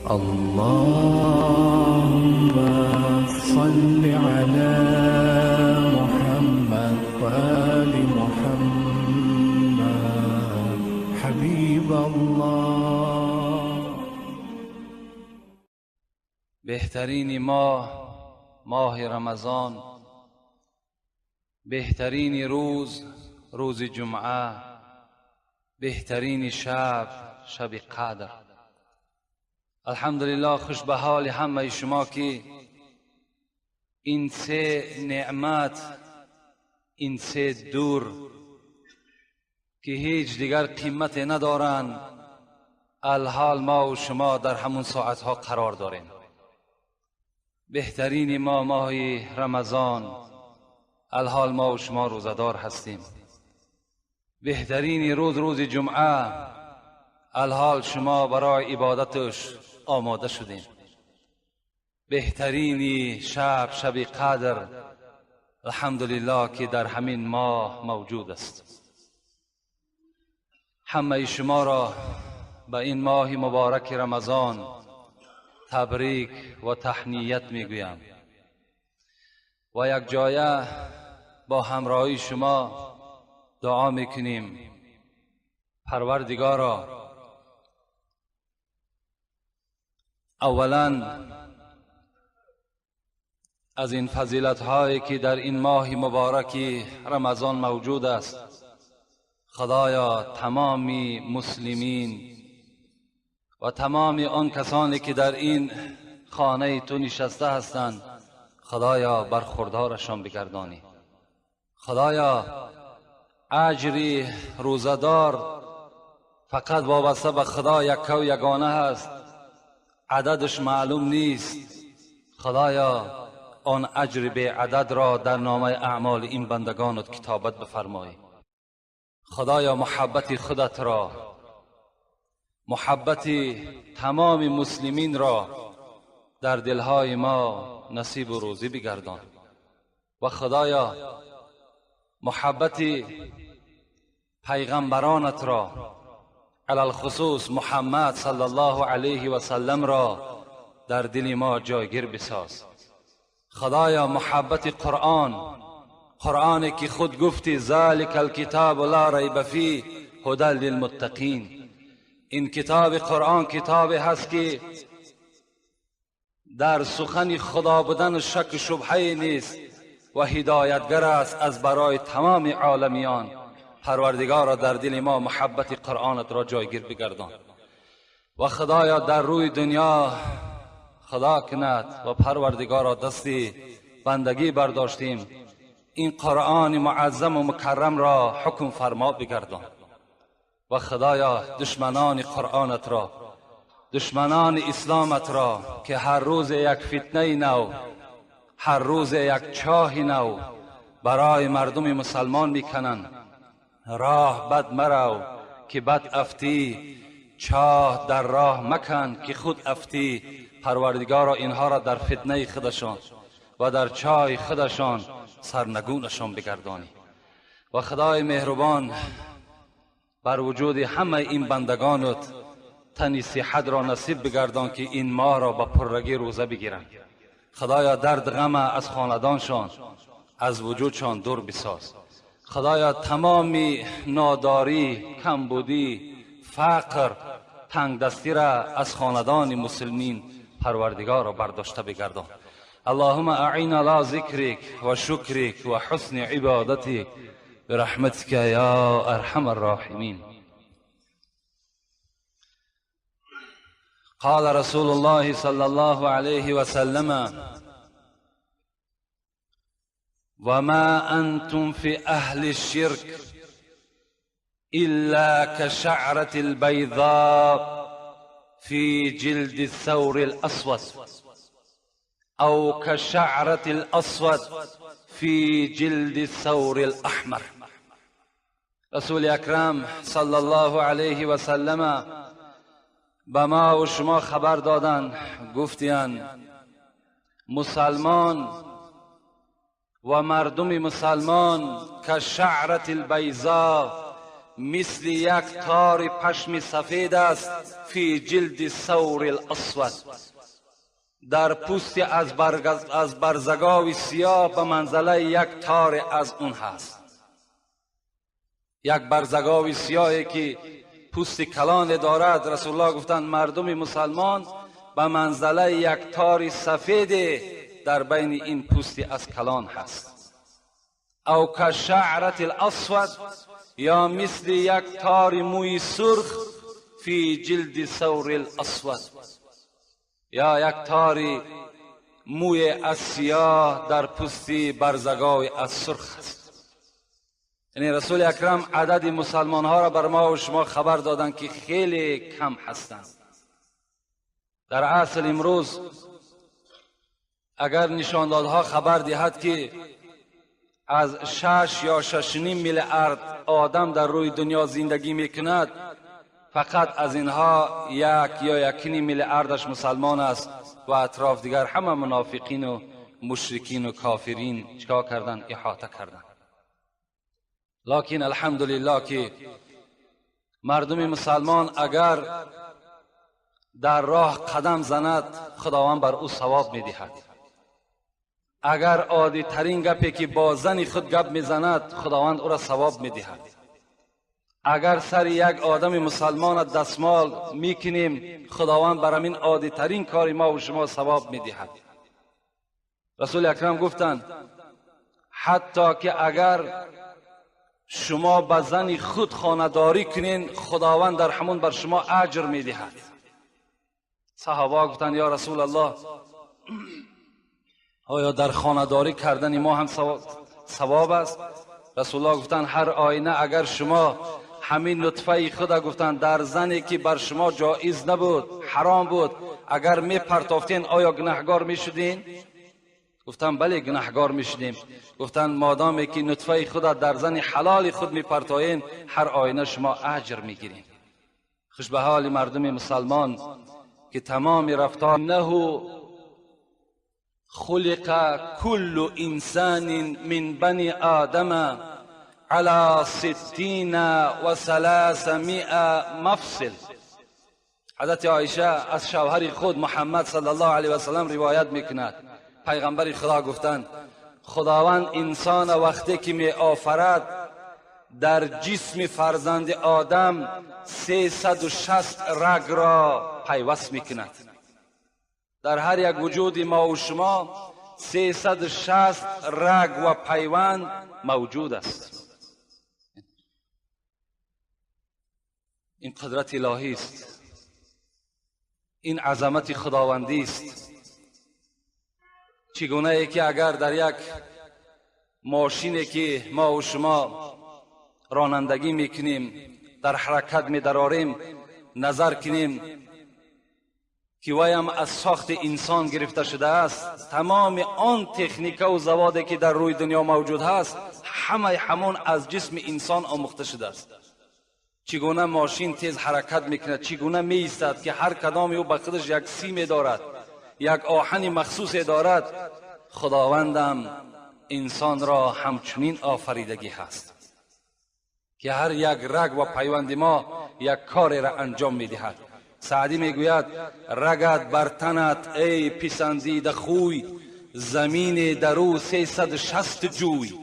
اللهم صل على محمد وآل محمد حبیب الله. بهترین ماه رمضان، بهترین روز جمعه، بهترین شب قدر. الحمدلله، خوش به حال همه شما که این سه نعمت، این سه دور که هیچ دیگر قیمت ندارند، الحال ما و شما در همون ساعتها قرار داریم. بهترین ماه رمضان، الحال ما و شما روزدار هستیم. بهترین روز جمعه، الحال شما برای عبادتش آماده شدیم. بهترین شب قدر، الحمدلله که در همین ماه موجود است. همه شما را به این ماه مبارک رمضان تبریک و تهنیت میگویم و یک جایه با همراهی شما دعا میکنیم پروردگارا، اولا از این فضیلت هایی که در این ماه مبارک رمضان موجود است، خدایا تمام مسلمین و تمام آن کسانی که در این خانه تو نشسته هستند، خدایا برخوردارشان بگردانی. خدایا اجر روزدار فقط وابسته به خدا یک و یگانه هست، عددش معلوم نیست. خدایا آن اجر به عدد را در نامه اعمال این بندگانت کتابت بفرمای. خدایا محبت خودت را، محبت تمام مسلمین را در دلهای ما نصیب و روزی بگردان. و خدایا محبت پیغمبرانت را، علی الخصوص محمد صلی الله علیه و سلم را در دل ما جایگیر بساز. خدایا محبت قرآنی که خود گفتی ذالک الکتاب لا ریب فیه هدی للمتقین. این کتاب قرآن کتابی هست که در سخن خدا بودن شک و شبهه نیست و هدایتگر است از برای تمام عالمیان. پروردگارا در دل ما محبت قرآنت را جایگیر بگردان. و خدایا در روی دنیا خدا کند و پروردگارا دستی بندگی برداشتیم، این قرآن معظم و مکرم را حکم فرما بگردان. و خدایا دشمنان قرآنت را، دشمنان اسلامت را که هر روز یک فتنه نو، هر روز یک چاه نو برای مردم مسلمان میکنند، راه بد مرو که بد افتی، چاه در راه مکن که خود افتی. پروردگارا اینها را در فتنه خودشان و در چاه خودشان سرنگونشان بگردانی. و خدای مهربان بر وجود همه این بندگانت تنی صحت را نصیب بگردان که این ماه را به پررگی روزه بگیرند. خدایا درد غم از خاندانشان، از وجودشان دور بساز. خدایا تمام ناداری، کمبودی، فقر، تنگ دستی را از خاندان مسلمین پروردگار را برداشته بگردان. اللهم اعین علی ذکرک و شکرک و حسن عبادتک برحمتک یا ارحم الراحمین. قال رسول الله صلی الله علیه و سلم: وما انتم في اهل الشرك الا كشعرة البيضاء في جلد الثور الاسود او كشعرة الاسود في جلد الثور الاحمر. رسول اکرم صلی الله علیه و سلم به ما و شما خبر دادن، گفتین مسلمان و مردم مسلمان که شعرت البیضا، مثل یک تار پشم سفید است فی جلد ثور الاسود، در پوست از برزگاوی سیاه به منزله یک تار از اون هست. یک برزگاوی سیاهی که پوست کلان دارد، رسول الله گفتند مردم مسلمان به منزله یک تار سفید در بین این پوست از کلان هست. او کشعرت الاسود، یا مثل یک تار موی سرخ فی جلد ثور الاسود، یا یک تار موی از سیاه در پوست برزگاوی از سرخ است. یعنی رسول اکرم عدد مسلمان ها را بر ما و شما خبر دادند که خیلی کم هستند. در عصر امروز اگر نشاندادها خبر دهد که از 6 یا 6.5 میلیارد آدم در روی دنیا زندگی میکند، فقط از اینها 1 یا 1.5 میلیاردش مسلمان است و اطراف دیگر همه منافقین و مشرکین و کافرین چکار کردن؟ احاطه کردن. لکن الحمدلله که مردم مسلمان اگر در راه قدم زند، خداوند بر او ثواب میدهد. اگر عادی ترین گپی که با زن خود گپ میزند، خداوند او را ثواب میدهد. اگر سر یک آدم مسلمان دستمال میکنیم، خداوند بر همین عادی ترین کار ما و شما ثواب میدهد. رسول اکرم گفتند حتی که اگر شما به زن خود خانه‌داری کنین، خداوند در همون بر شما اجر میدهد. صحابه گفتند یا رسول الله، آیا در خانه‌داری کردن ما هم ثواب است؟ رسول الله گفتند هر آینه اگر شما همین نطفه خود گفتند در زنی که بر شما جایز نبود، حرام بود، اگر می پرتافتین آیا گناهگار می شدین؟ گفتند بله گناهگار می شدیم. گفتند مادامی که نطفه خود در زن حلال خود می پرتایین، هر آینه شما اجر می گیرین. خوش به حال مردم مسلمان که تمام رفتار نه خلق كل انسان من بني آدم على 63 مفصل. حضرت عایشه از شوهر خود محمد صلی الله علیه و سلم روایت میکند، پیغمبر خدا گفتند خداوند انسان وقتی که می آفرد در جسم فرزند آدم 360 رگ را پیوست میکند. در هر یک وجود ما و شما 360 رگ و پیوند موجود است. این قدرت الهی است، این عظمت خداوندی است. چگونه ای که اگر در یک ماشینی که ما و شما رانندگی میکنیم در حرکت میدراریم نظر کنیم که ویم از ساخت انسان گرفته شده است، تمام آن تکنیک و زوادی که در روی دنیا موجود هست همون از جسم انسان آموخته شده است. چگونه ماشین تیز حرکت میکند، چگونه میایستد که هر کدام او به خودش یک سیم دارد، یک آهن مخصوص دارد. خداوندم انسان را همچنین آفریدگی هست که هر یک رگ و پیوند ما یک کار را انجام میدهد. سعدی میگوید رگت بر تنت ای پسندیده خوی، زمین در او 360 جوی.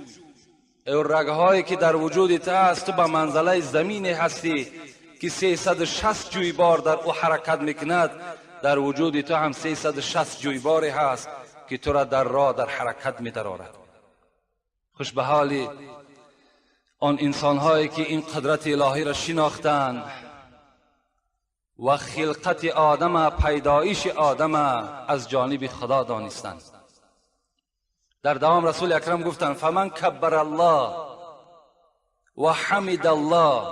ای رگهایی که در وجودت هست، تو به منزله زمین هستی که 360 جوی بار در او حرکت میکند. در وجود تو هم 360 جوی باری هست که تو را در راه در حرکت میدرارد. خوش به حالی آن انسان هایی که این قدرت الهی را شناختند و خلقت آدم، پیدایش آدم از جانب خدا دانستند. در دوام رسول اکرم گفتند فمن کبر الله و حمد الله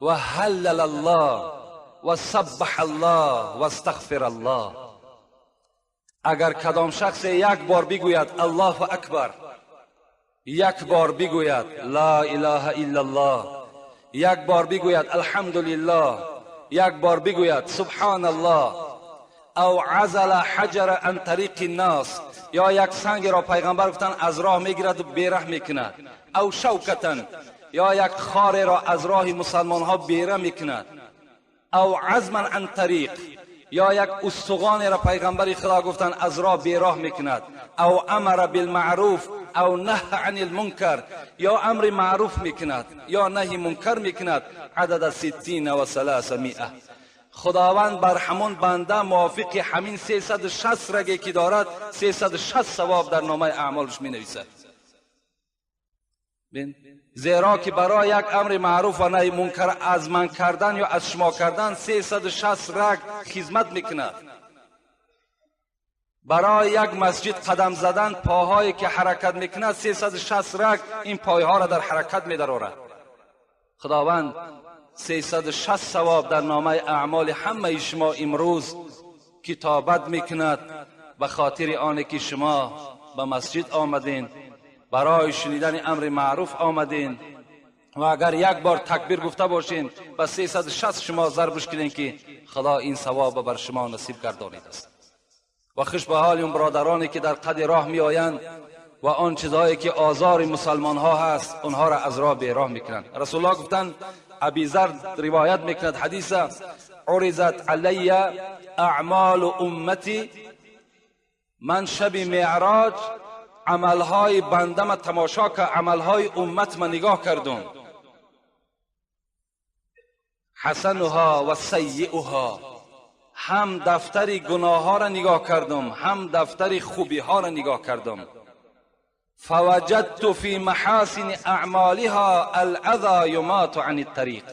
و هلل الله و سبح الله و استغفر الله. اگر کدام شخص یک بار بگوید الله اکبر، یک بار بگوید لا اله الا الله، یک بار بگوید الحمدلله، یک بار بگوید سبحان الله، او عزل حجر عن طریق الناس، یا یک سنگ را پیغمبر گفتن از راه میگیرد و بیره میکند، او شوکتن، یا یک خار را از راه مسلمان ها بیره میکند، او عزما عن طریق، یا یک استخوان را پیغمبر خدا گفتن از راه بیراه میکند، او امر بالمعروف او نهی عن المنکر، یا امر معروف میکند یا نهی منکر میکند، عدد 60 و 300. خداوند بر همون بنده موافق همین 360 رگی که دارد 360 ثواب در نامه اعمالش می نویسد. زیرا که برای یک امر معروف و نهی منکر از من کردن یا از شما کردن 360 رگ خدمت میکند. برای یک مسجد قدم زدن پاهایی که حرکت میکند 360 رگ این پایها را در حرکت میدارد. خداوند 360 ثواب در نامه اعمال همه شما امروز کتابت میکند به خاطر آنه که شما به مسجد آمدین، برای شنیدن امر معروف آمدین و اگر یک بار تکبیر گفته باشین به 360 شما ضربش کنین که خدا این ثواب بر شما نصیب گردانیده است. و خوش به حال اون برادرانی که در قد راه می آیند و آن چیزهایی که آزار مسلمان ها هست اونها را از راه به راه میکنند. رسول الله گفتند، ابی ذر روایت میکند حدیث، عرضت علی اعمال امتی، من شب معراج عملهای بندم تماشا که عملهای امت من نگاه کردم، حسنها و سیئها، هم دفتر گناه ها را نگاه کردم هم دفتر خوبی ها را نگاه کردم. فوجدت فی محاسن اعمالها الاذى یمات عن الطریق.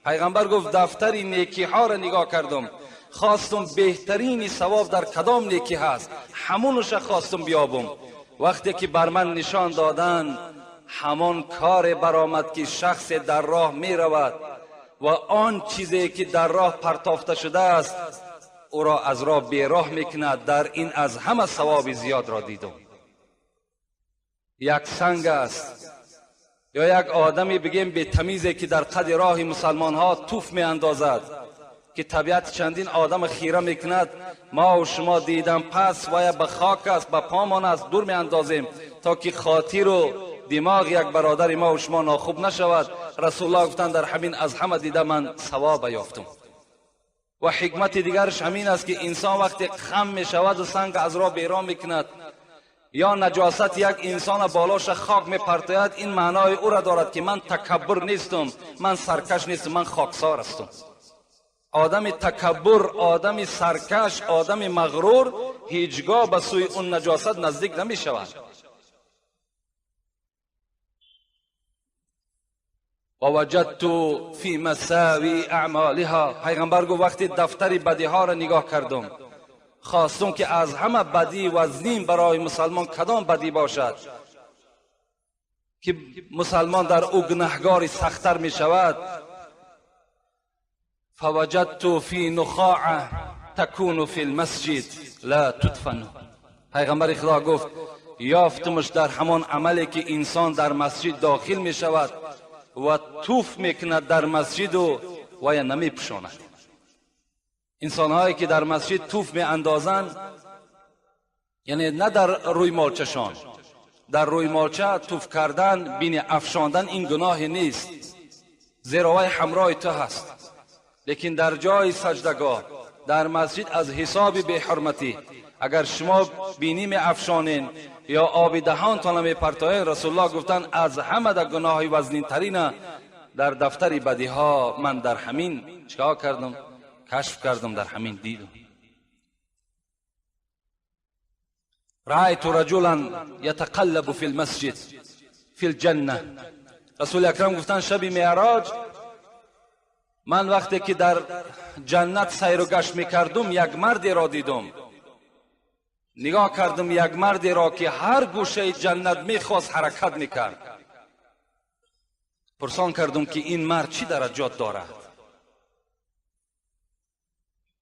پیغمبر گفت دفتر نیکی ها را نگاه کردم، خواستم بهترین ثواب در کدام نیکی هست همونش خواستم بیابم. وقتی که بر من نشان دادن همان کار برآمد که شخص در راه می رود و آن چیزی که در راه پرتافته شده است او را از راه بیراه میکند. در این از همه ثواب زیاد را دیدم. یک سنگ است یا یک آدمی بگیم به تمیزی که در قد راه مسلمان ها توف می اندازد که طبیعت چندین آدم خیره میکند، ما و شما دیدم پس و به خاک است به پامان است دور می اندازیم تا که خاطر و دماغ یک برادر ما و شما ناخوب نشود. رسول الله گفتند در همین از همه دیده من ثواب یافتم. و حکمت دیگرش همین است که انسان وقتی خم می شود و سنگ از راه بیراه میکند یا نجاست یک انسان بالاش خاک می پرتاید، این معنای او را دارد که من تکبر نیستم، من سرکش نیستم، من خاکسار هستم. آدم تکبر، آدم سرکش، آدم مغرور هیچگاه به سوی اون نجاست نزدیک نمی شود. و وجدت فی مساوی اعمالها، پیغمبر گفت وقتی دفتر بدی ها را نگاه کردم خواستم که از همه بدی و ظلم برای مسلمان کدام بدی باشد که مسلمان در او گناهگاری سختتر می شود. فوجدت فی نخاعه تکون فی المسجد لا تدفن. پیغمبر خدا گفت یافتمش در همان عملی که انسان در مسجد داخل می شود و توف میکند در مسجد و نمی پشاند. انسان هایی که در مسجد توف می اندازند، یعنی نه در روی مالچشان، در روی مالچه توف کردن بین افشاندن این گناه نیست، زیرا وی همراه تو هست. لیکن در جای سجدگاه در مسجد از حساب به حرمتی اگر شما بینی می افشانین یا آب دهانتان می پرتاین، رسول الله گفتن از همه در گناه وزنین ترین در دفتر بدی ها من در همین چکار کردم؟ کشف کردم، در همین دیدم. رأیت رجلا یتقلب فی المسجد فی الجنه. رسول اکرم گفتن شب معراج من وقتی که در جنت سیر و گشت میکردم یک مردی را دیدم. نگاه کردم یک مردی را که هر گوشه جنت میخواست حرکت میکرد. پرسان کردم که این مرد چی درجات دارد؟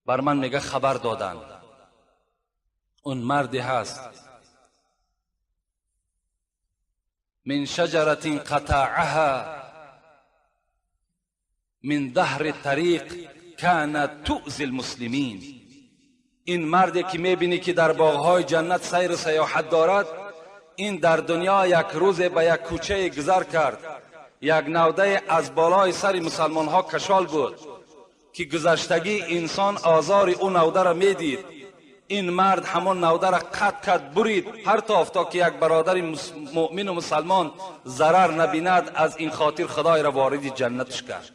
بر من میگه خبر دادن اون مردی هست من شجرت قطعها من ظهر طریق کانت تؤذی المسلمین. این مردی که میبینی که در باغهای جنت سیر سیاحت دارد، این در دنیا یک روز به یک کوچه گذر کرد یک نوده از بالای سر مسلمان ها کشال بود که گذشتگی انسان آزار اون نوده را میدید. این مرد همون نوده را قد برید، هر تا که یک برادر مؤمن و مسلمان ضرر نبیند. از این خاطر خدای را وارد جنتش کرد.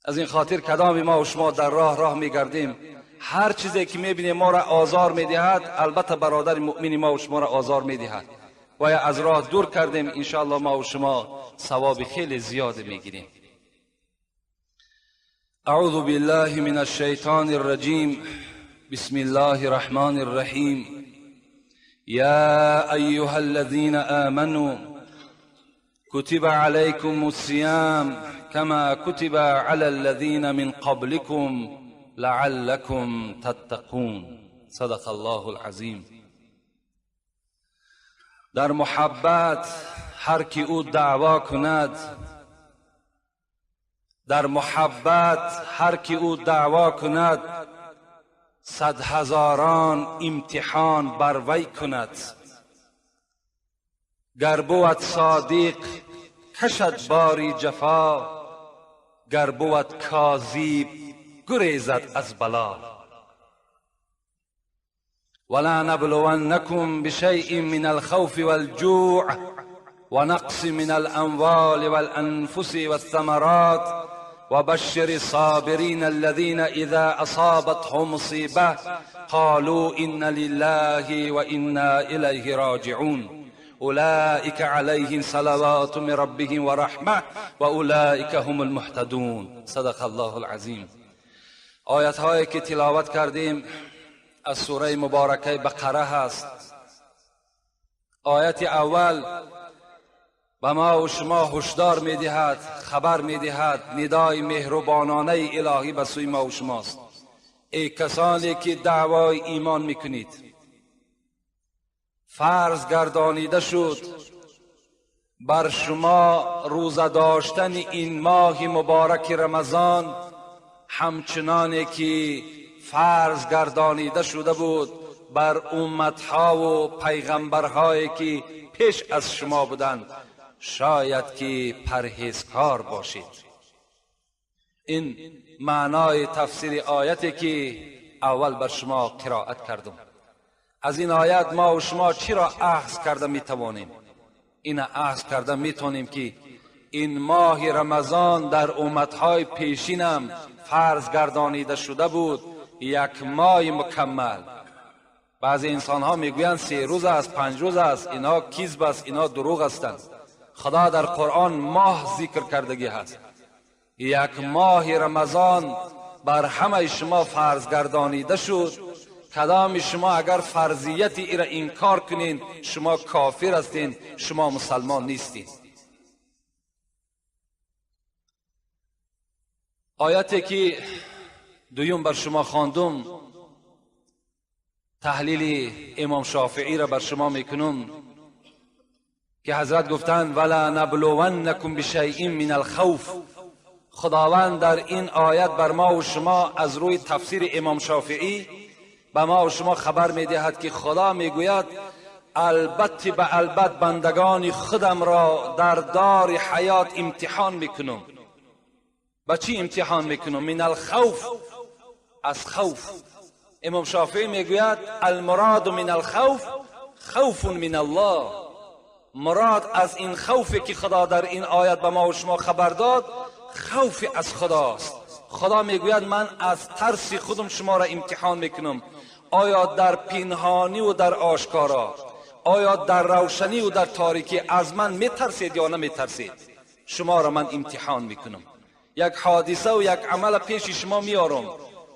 از این خاطر کدام ما و شما در راه میگردیم، هر چیزی که میبینیم ما را آزار میدهد، البته برادر مؤمن ما و شما را آزار میدهد و یا از راه دور کردیم، انشاءالله ما و شما ثواب خیلی زیاد میگیریم. اعوذ بالله من الشیطان الرجیم. بسم الله الرحمن الرحیم. یا ایها الذین آمنوا كتب عليكم الصيام كما كتب على الذين من قبلكم لعلكم تتقون. صدق الله العظیم. در محبت هر کی او دعوا کند، در محبت هر کی او دعوا کند، 100,000 امتحان بر وی کند. گر بود صادق کشد باری جفا، گر بود کاذب گریزد از بلا. ولا نبلونکم بشیء من الخوف والجوع ونقص من الاموال والانفس والثمرات وبشر الصابرين الذين اذا اصابتهم مصيبه قالوا ان لله وانا اليه راجعون. اولئك عليهم صلوات من ربهم ورحمه واولئك هم المهتدون. صدق الله العظیم. آیت هایی که تلاوت کردیم از سوره مبارکه بقره هست. آیت اول به ما و شما هشدار میدهد، خبر میدهد، ندای مهربانانه الهی به سوی ما و شماست. ای کسانی که دعوای ایمان میکنید، فرض گردانیده شد بر شما روزه داشتن این ماه مبارک رمضان، همچنانی که فرض گردانیده شده بود بر امتها و پیغمبرهایی که پیش از شما بودند. شاید که پرهیزکار باشید. این معنای تفسیر آیتی که اول بر شما قرائت کردم. از این آیت ما و شما چرا اخذ کرده میتوانیم؟ این اخذ کرده میتونیم که این ماه رمضان در امتهای پیشینم فرض گردانیده شده بود، یک ماه مکمل. بعضی انسان ها میگویند 3 روز است، 5 روز است، اینا کذب است، اینا دروغ هستند. خدا در قرآن ماه ذکر کردگی هست. یک ماه رمضان بر همه شما فرض گردانیده شد. کدام شما اگر فرضیت ای را انکار کنین، شما کافر هستین، شما مسلمان نیستین. آیتی که دویم بر شما خواندم، تحلیل امام شافعی را بر شما میکنم که حضرت گفتند ولا نبلونکم بشیء من الخوف. خداوند در این آیت بر ما و شما از روی تفسیر امام شافعی به ما و شما خبر میدهد که خدا میگوید البته به البته بندگان خودم را در دار حیات امتحان میکنم. با چی امتحان میکنم؟ من الخوف، از خوف. امام شافعی میگوید المراد من الخوف خوف من الله. مراد از این خوفی که خدا در این آیت به ما و شما خبر داد، خوف از خداست. خدا میگوید من از ترس خودم شما را امتحان میکنم. آیا در پنهانی و در آشکارا، آیا در روشنی و در تاریکی از من میترسید یا نمیترسید؟ شما را من امتحان میکنم. یک حادثه و یک عمل پیش شما میارم،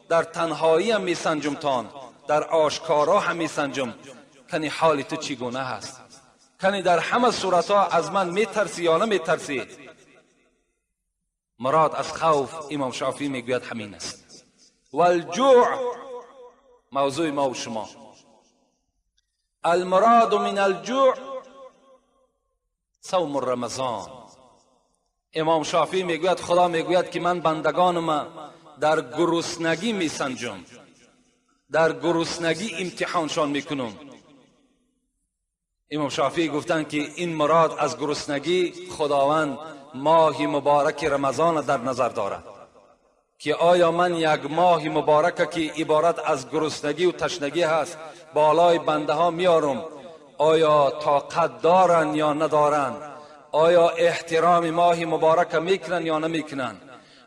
در تنهایی هم میسنجم تان، در آشکارا هم میسنجم. کنی حال تو چگونه هست؟ کنی در همه صورتها از من میترسی یا نمیترسی؟ مراد از خوف امام شافعی میگوید همین است. والجوع موضوع ما و شما. المراد من الجوع صوم رمضان. امام شافعی میگوید خدا میگوید که من بندگانم در گرسنگی میسنجم، در گرسنگی امتحانشان میکنم. امام شافعی گفتند که این مراد از گرسنگی خداوند ماه مبارک رمضان در نظر دارد که آیا من یک ماه مبارک که عبارت از گرسنگی و تشنگی هست بالای بنده ها میارم، آیا طاقت دارن یا ندارن؟ آیا احترام ماه مبارک میکنن یا نمیکنن؟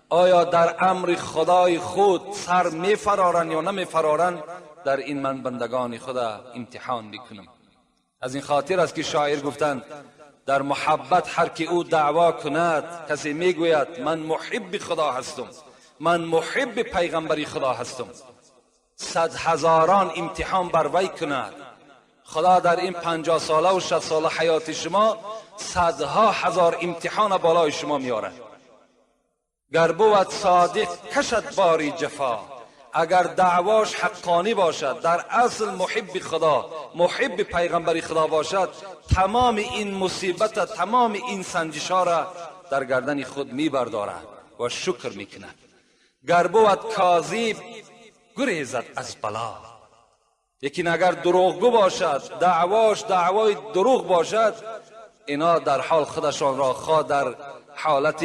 آیا در امر خدای خود سر میفرارن یا نمیفرارن؟ در این من بندگان خدا امتحان میکنم. از این خاطر است که شاعر گفتند در محبت هر که او دعوا کند، کسی میگوید من محب خدا هستم، من محب پیغمبری خدا هستم، 100 هزاران امتحان بر وی کند، خدا در این 50 ساله و 60 ساله حیات شما 100 هزار امتحان بالای شما میارد. گر بود صادق کشد باری جفا، اگر دعواش حقانی باشد، در اصل محب خدا محب پیغمبری خدا باشد، تمام این مصیبت، تمام این سنجشا را در گردن خود میبردارد و شکر میکند. گر بود کاذب گریزد از بلا، یکی اگر دروغگو باشد، دعواش دعوای دروغ باشد، اینا در حال خودشان را خواه در حالت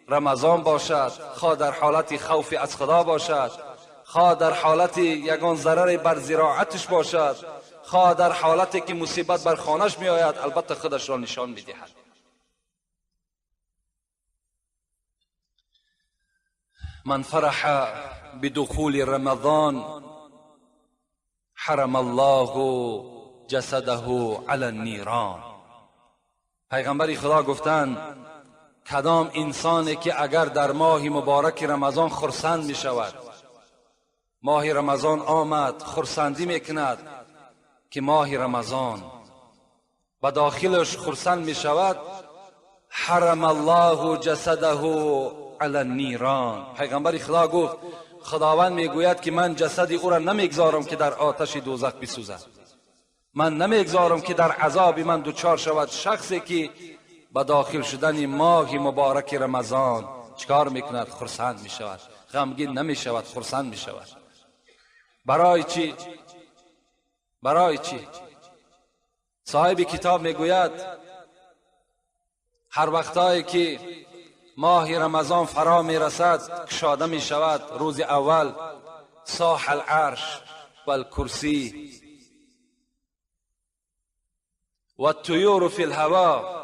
رمضان باشد، خواه در حالت خوف از خدا باشد، خواه در حالت یگان ضرر بر زراعتش باشد، خواه در حالتی که مصیبت بر خانش می آید، البته خودش را نشان می دهد. من فرح بدخول رمضان حرم الله جسده علی النیران. پیغمبر خدا گفتند کدام انسانی که اگر در ماه مبارک رمضان خرسند می شود، ماه رمضان آمد خرسندی میکند که ماه رمضان و داخلش خرسند می شود، حرم الله جسده علی النیران. پیغمبر خدا گفت خداوند میگوید که من جسد او را نمیگذارم که در آتش دوزخ بسوزد، من نمیگذارم که در عذاب من دوچار شود. شخصی که با داخل شدن ماه مبارک رمضان چکار میکند؟ خرسند میشود، غمگین نمیشود، خرسند میشود. برای چی؟ برای چی؟ صاحب کتاب میگوید هر وقتایی که ماه رمضان فرا میرسد کشاده میشود، روز اول صاح العرش و الکرسی و الطیور فی الهوا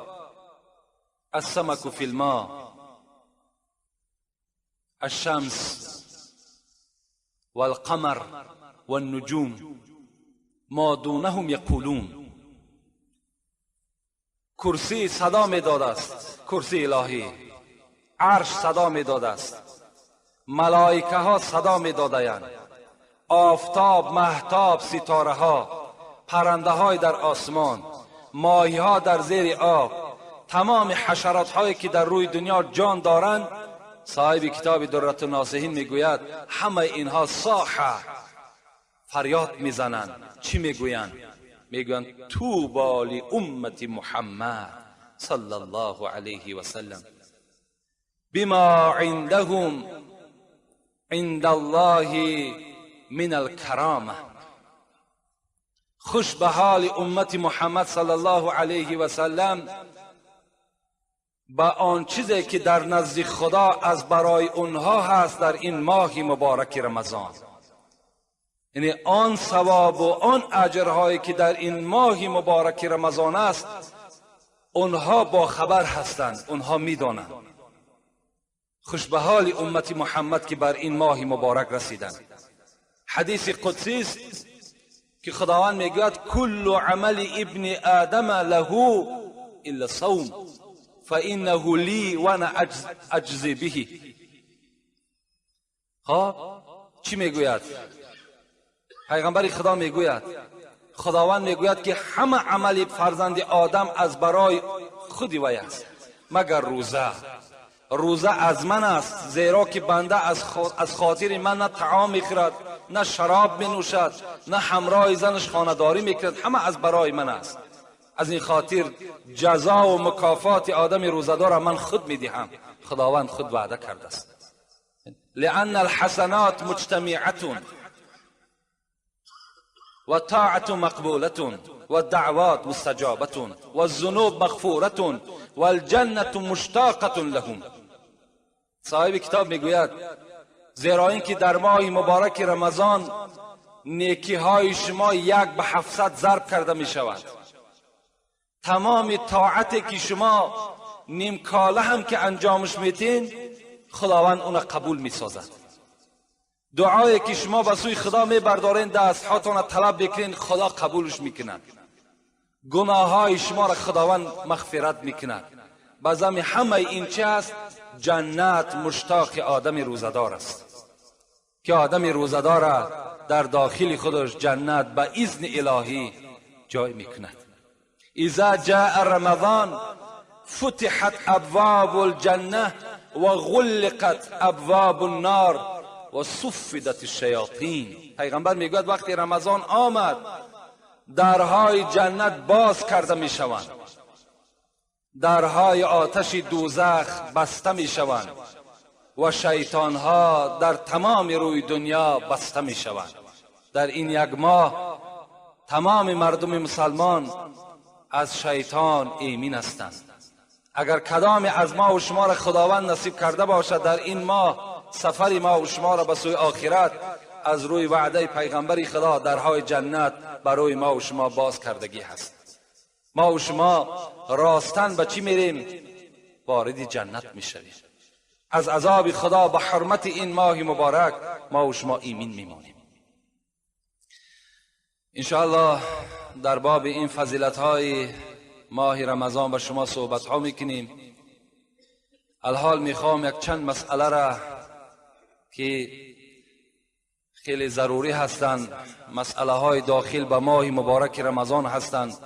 السمك فی الماء الشمس والقمر والنجوم ما دونهم یقولون. کرسی صدا میداد است، کرسی الهی، عرش صدا میداد است، ملائکه ها صدا میدادند، آفتاب، مهتاب، ستاره ها، پرنده های در آسمان، ماهی ها در زیر آب، تمام حشرات هایی که در روی دنیا جان دارند. صاحب کتاب درة الناصحین میگوید همه اینها صاح فریاد میزنند. چی میگویند؟ میگویند طوبی لامت محمد صلی الله علیه و سلم بما عندهم عند الله من الکرامه. خوش به حال امت محمد صلی الله علیه و سلم با آن چیزی که در نزد خدا از برای اونها هست در این ماه مبارک رمضان. یعنی آن ثواب و آن اجرهایی که در این ماه مبارک رمضان است، اونها با خبر هستند، اونها میدانند. خوش به حال امت محمد که بر این ماه مبارک رسیدند. حدیث قدسی است که خداوند میگوید کل عمل ابن آدم له الا الصوم فانه لی وانا اجزی به. چی میگوید؟ پیغمبر خدا میگوید، خداوند میگوید که همه عمل فرزند آدم از برای خود وی است مگر روزه. روزه از من است، زیرا که بنده از خاطر من نه طعام میخورد، نه شراب مینوشد، نه همراه زنش خانه‌داری میکرد، همه از برای من است. از این خاطر جزا و مکافات آدم روزه‌دار من خود میدهم. خداوند خود وعده کرده است. لأن الحسنات مجتمعة و طاعت مقبولة و دعوات مستجابة و الذنوب مغفورة و الجنة مشتاقة لهم. صاحب کتاب میگوید زیرا اینکه در ماه مبارک رمضان نیکی های شما 1 به 700 ضرب کرده می شود. تمام طاعتی که شما نیم کاله هم که انجامش میتین خداوند اون قبول می سازد. دعایی که شما به سوی خدا می بردارین دست هاتون طلب بکنین خدا قبولش میکند. گناه های شما را خداوند مغفرت میکند. بازم همه این چه است؟ جنت مشتاق آدم روزدار است که آدم روزدار را در داخل خودش جنت به اذن الهی جای میکند. اذا جاء رمضان فتحت ابواب الجنه و غلقت ابواب النار و صفدت الشیاطین. پیغمبر میگوید وقتی رمضان آمد درهای جنت باز کرده میشوند، درهای آتش دوزخ بسته میشوند و شیطان ها در تمام روی دنیا بسته میشوند. در این 1 ماه تمام مردم مسلمان از شیطان ایمن هستند. اگر کدام از ما و شما را خداوند نصیب کرده باشد در این ماه سفر ما و شما را به سوی آخرت، از روی وعده پیغمبر خدا درهای جنت برای ما و شما باز کردگی هست. ما و شما راستن به چی میریم؟ وارد جنت میشویم. از عذاب خدا به حرمت این ماه مبارک ما و شما ایمن میمانیم. انشاءالله در باب این فضیلت های ماه رمضان با شما صحبت ها میکنیم. الحال میخوام یک چند مسئله را که خیلی ضروری هستند، مسئله های داخل به ماه مبارک رمضان هستند،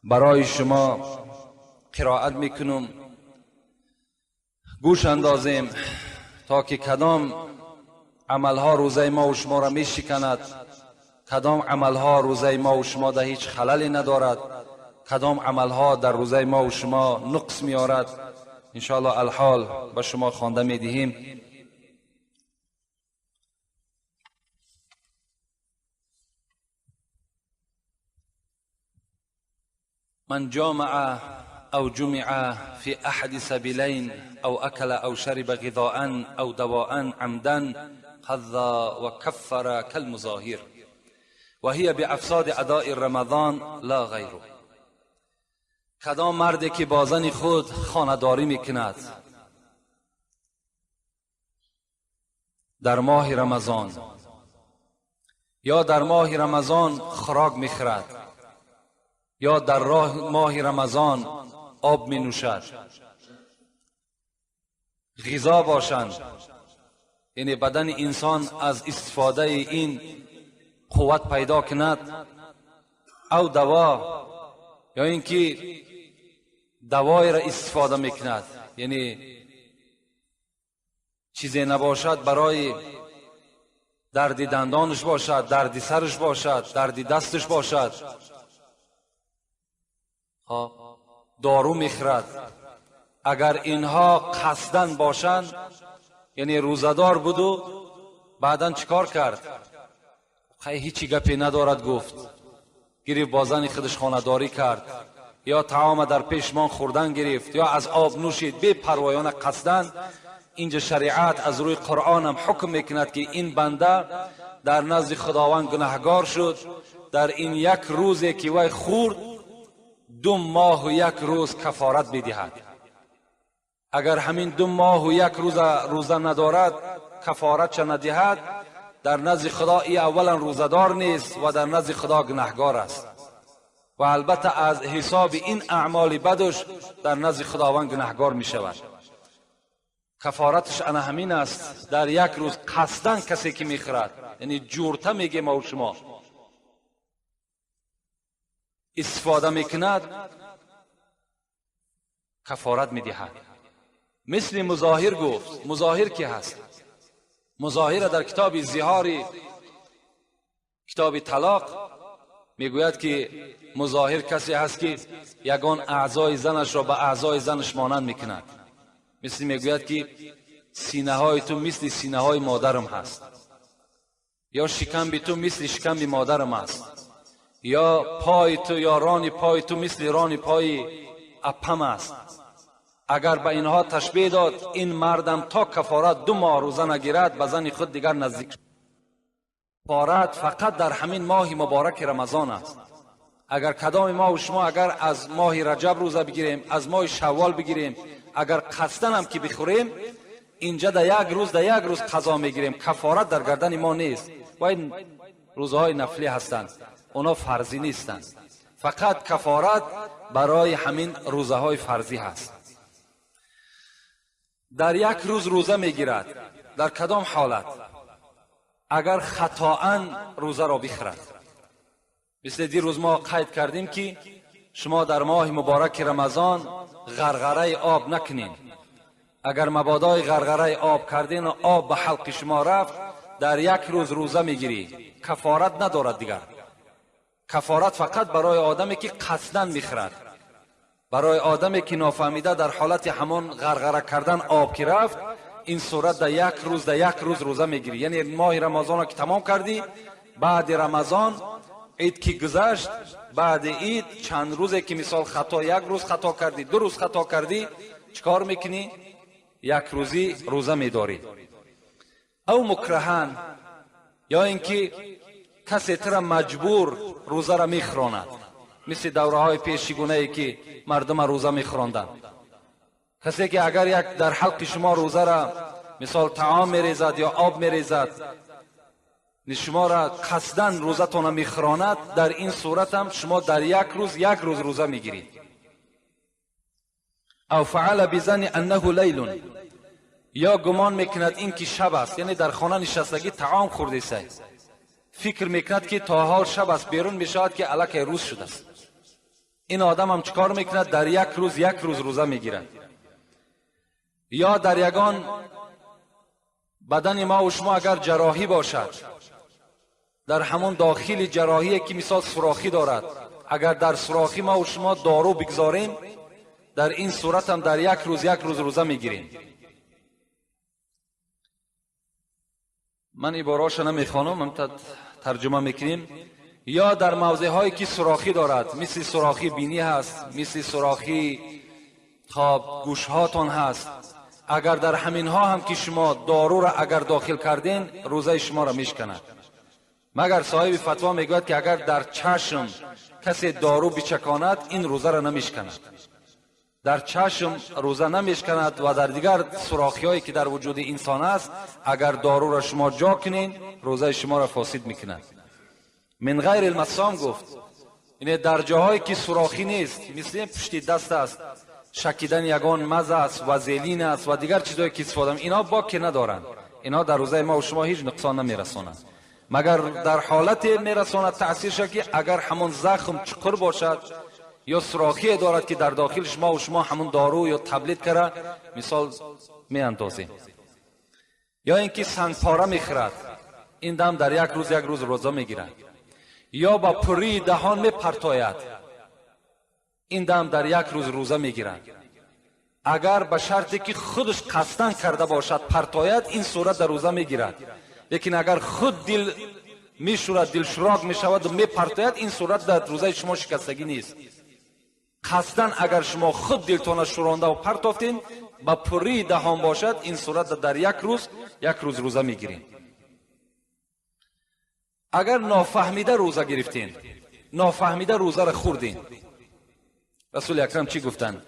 برای شما قرائت میکنم. گوش اندازیم تا که کدام عملها روزه ما و شما را میشکند، کدام عملها روزه ما و شما در هیچ خللی ندارد، کدام عملها در روزه ما و شما نقص میارد. انشاءالله الحال به شما خوانده میدهیم. من جامع او جمع في احد سبيلين او اكل او شرب غذاء او دواء عمدا قضى وكفر كالمظاهر وهي بافساد اداء رمضان لا غيره. کدام مردی که با زن خود خانه‌داری میکند در ماه رمضان یا در ماه رمضان خوراک میخورد یا در ماه رمضان آب می نوشد، غذا باشند، یعنی بدن انسان از استفاده این قوت پیدا کند، او دوا یا اینکه دوای را استفاده میکند، یعنی چیزی نباشد برای درد دندانش باشد، درد سرش باشد، درد دستش باشد، دارو میخورد. اگر اینها قصدن باشند، یعنی روزدار بود و بعدن چیکار کرد؟ خیلی هیچی گپی ندارد گفت، گرفت بازن خودش خانه‌داری کرد یا طعام در پیشمان خوردن گرفت یا از آب نوشید بی پروایانه قصدن. اینجا شریعت از روی قرآن هم حکم میکند که این بنده در نزد خداوند گناهگار شد. در این 1 روزی که وی خورد 2 ماه و 1 روز کفارت بدهد. اگر همین 2 ماه و 1 روز روزه ندارد کفارت چه ندهد، در نزد خدا ای اولا روزدار نیست و در نزد خدا گناهگار است و البته از حساب این اعمال بدش در نزد خداوند گناهگار می شود. کفارتش انا همین است. در 1 روز قصدن کسی که میخورد، یعنی جورته میگه ما و شما استفاده میکند، کفارت میدهد. مثل مظاهر گفت. مظاهر کی هست؟ مظاهر در کتاب زهاری، کتاب طلاق میگوید که مظاهر کسی هست که یگان اعضای زنش را به اعضای زنش مانند میکند. میگوید که سینه های تو مثل سینه های مادرم هست، یا شکم تو مثل شکم مادرم است، یا پای تو یا ران پای تو مثل ران پای اپم است. اگر به اینها تشبیه داد، این مردم تا کفارت 2 ماه روزه نگیرد به زن خود دیگر نزدیک شد. کفارت فقط در همین ماه مبارک رمضان است. اگر کدام ما و شما اگر از ماه رجب روزه بگیریم، از ماه شوال بگیریم، اگر قصدن هم که بخوریم، اینجا در یک روز قضا میگیریم. کفارت در گردن ما نیست و این روزهای نفلی هستند، اونا فرضی نیستند. فقط کفارت برای همین روزهای فرضی هست. در یک روز روزه میگیرد، در کدام حالت؟ اگر خطااً روزه را بخورد. مثل دیروز ما قید کردیم که شما در ماه مبارک رمضان غرغره آب نکنین. اگر مبادای غرغره آب کردین و آب به حلق شما رفت، در یک روز روزه میگیری، کفارت ندارد دیگر. کفارت فقط برای آدمی که قصداً میخورد. برای آدمی که نافهمیده در حالت همان غرغره کردن آب که رفت، این صورت در یک روز روزه میگیری. یعنی ماه رمضان را که تمام کردی، بعد رمضان عید که گذشت، بعد عید چند روزه که مثال خطا، یک روز خطا کردی، 2 روز خطا کردی، چکار میکنی؟ یک روزی روزه میداری. او مکرهن، یا اینکه کسی تر مجبور روزه را میخراند، مثل دوره های پیشگونه ای که مردم روزه میخراندن. کسی که اگر یک در حلق شما روزه را مثال طعام میریزد یا آب میریزد، شما را قصدن روزه تان میخراند، در این صورت هم شما در یک روز روزه میگیرید. او فعل بزن انه لیل، یا گمان میکند این که شب است، یعنی در خانه نشستگی طعام خورده است، فکر میکند که تا حال شب است، بیرون میشود که الک روز شده است. این آدم هم چکار میکند؟ در یک روز روزه میگیرد. یا در یگان بدن ما و شما اگر جراحی باشد، در همون داخل جراحی که مثال سوراخی دارد، اگر در سوراخی ما و شما دارو بگذاریم، در این صورت هم در یک روز روزه میگیریم. من عباره‌اش نمیخوانم، هم ترجمه میکنیم. یا در موضع هایی که سوراخی دارد، مثل سوراخی بینی هست، مثل سوراخی خواب گوش هاتون هست، اگر در همین ها هم که شما دارو را اگر داخل کردین، روزه شما را میشکند. مگر صاحب فتوا میگوید که اگر در چشم کسی دارو بچکاند، این روزه را نمیشکند. در چشم روزه نمیشکند و در دیگر سوراخی هایی که در وجود انسان است، اگر دارو را شما جا کنین، روزه شما را فاسد میکند. من غیر المصام گفت، یعنی در جاهایی که سوراخی نیست، مثل پشت دست است، شکیدن یگان مزه است، وازلین است و دیگر چیزایی که استفاده می، اینا باکی ندارند. اینا در روزه ما و شما هیچ نقصان نمیرسانند، مگر در حالت میرساند تأثیرش که اگر همون زخم چقر باشد یا سوراخی دارد که در داخل شما و شما همون دارو یا تبلیت کرده مثال می اندازیم. یا اینکه سنگ پاره میخورد، این دم در یک روز روزه میگیرد. یا با پری دهان میپرتاید، این دم در یک روز روزه میگیرد. اگر به شرطی که خودش قصدن کرده باشد پرتاید، این صورت در روزه میگیرد. لیکن اگر خود دل میشورد، دل شراق میشود و میپرتاید، این صورت در روزه شما شکستگی نیست. قصدن اگر شما خود دلتان شورانده و پرتافتین، با پری دهان باشد، این صورت در یک روز روزه میگیرین. اگر نافهمیده روزه گرفتین، نافهمیده روزه را خوردین، رسول اکرم چی گفتند؟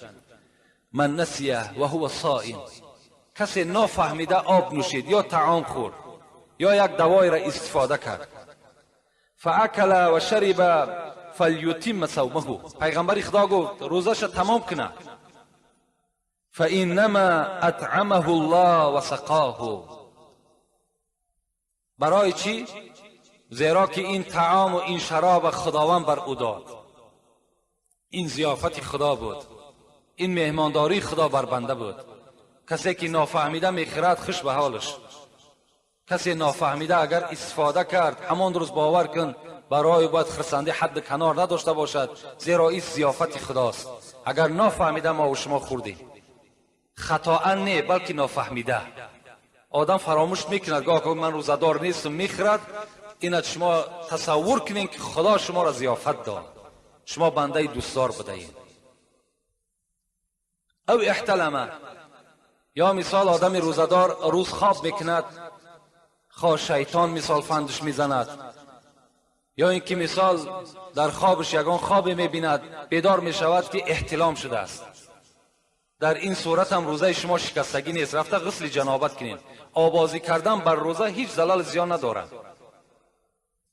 من نسیه و هو صائم، کسی نافهمیده آب نوشید یا طعام خورد یا یک دوای را استفاده کرد، فاکل و شرب فلیتم صومه، پیغمبر خدا گفت روزش تمام کنه، فانما اطعمه الله و سقاه. برای چی؟ زیرا که این طعام و این شراب خداوند بر او داد، این ضیافت خدا بود، این مهمانداری خدا بر بنده بود. کسی که نافهمیده میخورد خوش به حالش، کسی نافهمیده اگر استفاده کرد همان روز باور کن برای باید خرسنده حد کنار نداشته باشد، زیرا این ضیافت خداست. اگر نافهمیده ما و شما خوردیم، خطااً نه بلکه نافهمیده، آدم فراموش میکند، گاه من روزدار نیستم میخورد، اینا شما تصور کنین که خدا شما را ضیافت داد، شما بنده دوستدار بدهید. او احتلمه، یا مثال آدم روزدار روز خواب میکند، خواه شیطان مثال فندش میزند، یا اینکه مثال در خوابش یگان خواب میبیند بیدار میشود که احتلام شده است. در این صورت هم روزه شما شکستگی نیست، رفته غسل جنابت کنین. آبازی کردن بر روزه هیچ ضلال زیان ندارد.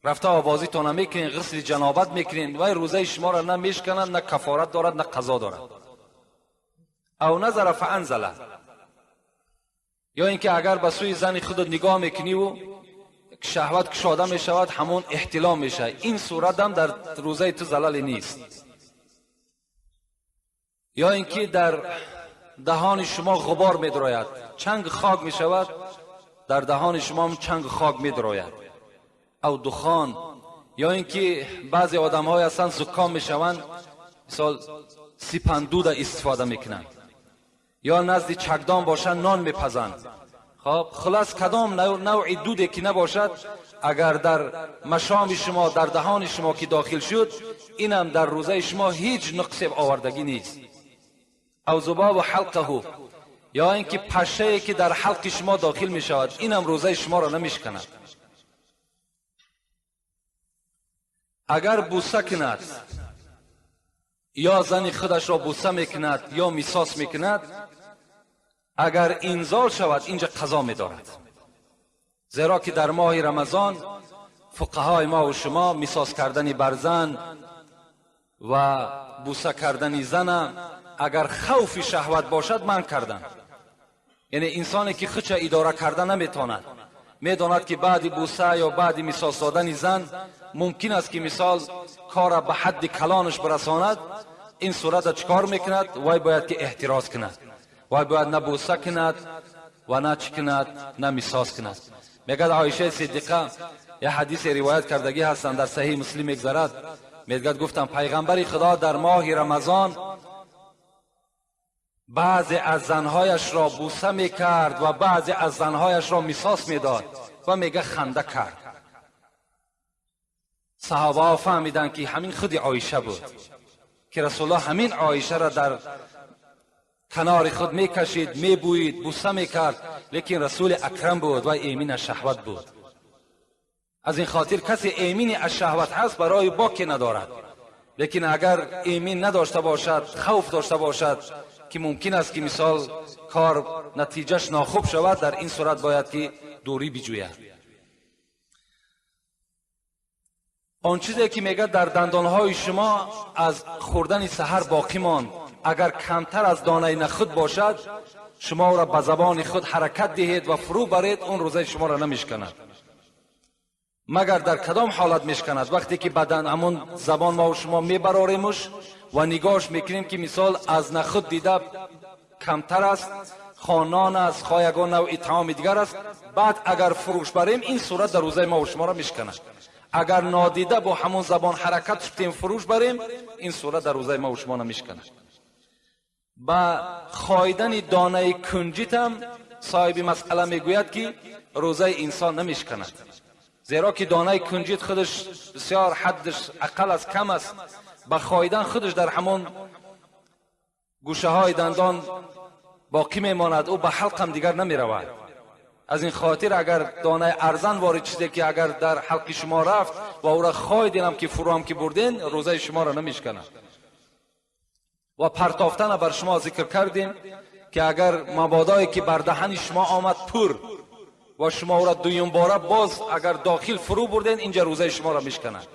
رفته آبازی تو نمیکنین، غسل جنابت میکنین و روزه شما را نه میشکنند، نه کفارت دارد، نه قضا دارد. او نظر فانزله، یا اینکه اگر به سوی زن خود نگاه میکنی و شهوت کشاده میشود، همون احتلام میشه. این صورت هم در روزه تو ضلالی نیست. یا اینکه در دهان شما غبار میدراید، چنگ خاک میشود، در دهان شما هم چنگ خاک میدراید. او دخان، یا اینکه بعضی آدم های هستند زکام میشوند، مثال سیپندود استفاده میکنند، یا نزد چکدان باشند نان میپزند. خب خلاص کدام نوع دودی که نباشد اگر در مشام شما، در دهان شما که داخل شد، اینم در روزه شما هیچ نقص آوردگی نیست. او ذباب حلقه، یا اینکه پشه که در حلق شما داخل می شود، اینم روزه شما را نمیشکند. اگر بوسه کند، یا زن خودش را بوسه میکند یا میساس میکند، اگر انزال شود اینجا قضا میدارد. زیرا که در ماه رمضان فقهای ما و شما میساس کردن بر زن و بوسه کردن زن اگر خوف شهوت باشد من کردن. یعنی انسانی که خودش اداره کردن نمیتواند، میداند که بعد بوسه یا بعد میساس دادن زن ممکن است که مثال کار به حد کلانش برساند، این صورت چکار میکند؟ وای باید که احتراز کند، وای باید نه بوسه کند و نه چی کند، نه میساس کند. میگه عایشه صدیقه یه حدیث روایت کردگی هستند در صحیح مسلم میگذرد، میگه گفتم پیغمبر خدا در ماه رمضان بعضی از زنهایش را بوسه میکرد و بعضی از زنهایش را میساس میداد و میگه خنده کرد. صحابه ها فهمیدن که همین خود عایشه بود که رسول الله همین عایشه را در کنار خود میکشید، میبوید، بوسه میکرد، لیکن رسول اکرم بود و ایمین از شهوت بود. از این خاطر کسی ایمین از شهوت هست برای باکی ندارد. لیکن اگر ایمین نداشته باشد، خوف داشته باشد که ممکن است که مثال کار نتیجهش ناخوب شود، در این صورت باید که دوری بجوید. آن چیزی که میگه در دندانهای شما از خوردن سحر باقی ماند، اگر کمتر از دانه نخود باشد، شما را به زبان خود حرکت دهید و فرو برید، اون روزه شما را نمیشکند. مگر در کدام حالت میشکند؟ وقتی که بدن همون زبان ما و شما میبراریمش و نگاهش میکنیم که مثال از نخود دیده کمتر است، خانان است، خایگان نوع اطعام دیگر است، بعد اگر فروش بریم، این صورت در روزه ما و شما را میشکند. اگر نادیده با همون زبان حرکت شدیم فروش بریم، این صورت در روزه ما و شما نمیشکند. با خایدن دانه کنجیت هم صاحب مسئله میگوید که روزه انسان نمیشکند، زیرا که دانه کنجیت خودش بسیار حدش اقل از کم است، با خایدن خودش در همون گوشه های دندان باقی میماند، او به حلق هم دیگر نمیرود. از این خاطر اگر دانه ارزن وارد شده که اگر در حلق شما رفت و او را خواهیدین هم که فرو هم که بردین، روزه شما را نمیشکند. و پرتافتن بر شما ذکر کردیم که اگر مبادایی که بر دهن شما آمد پر و شما او را دویم باره باز اگر داخل فرو بردین، اینجا روزه شما را میشکند.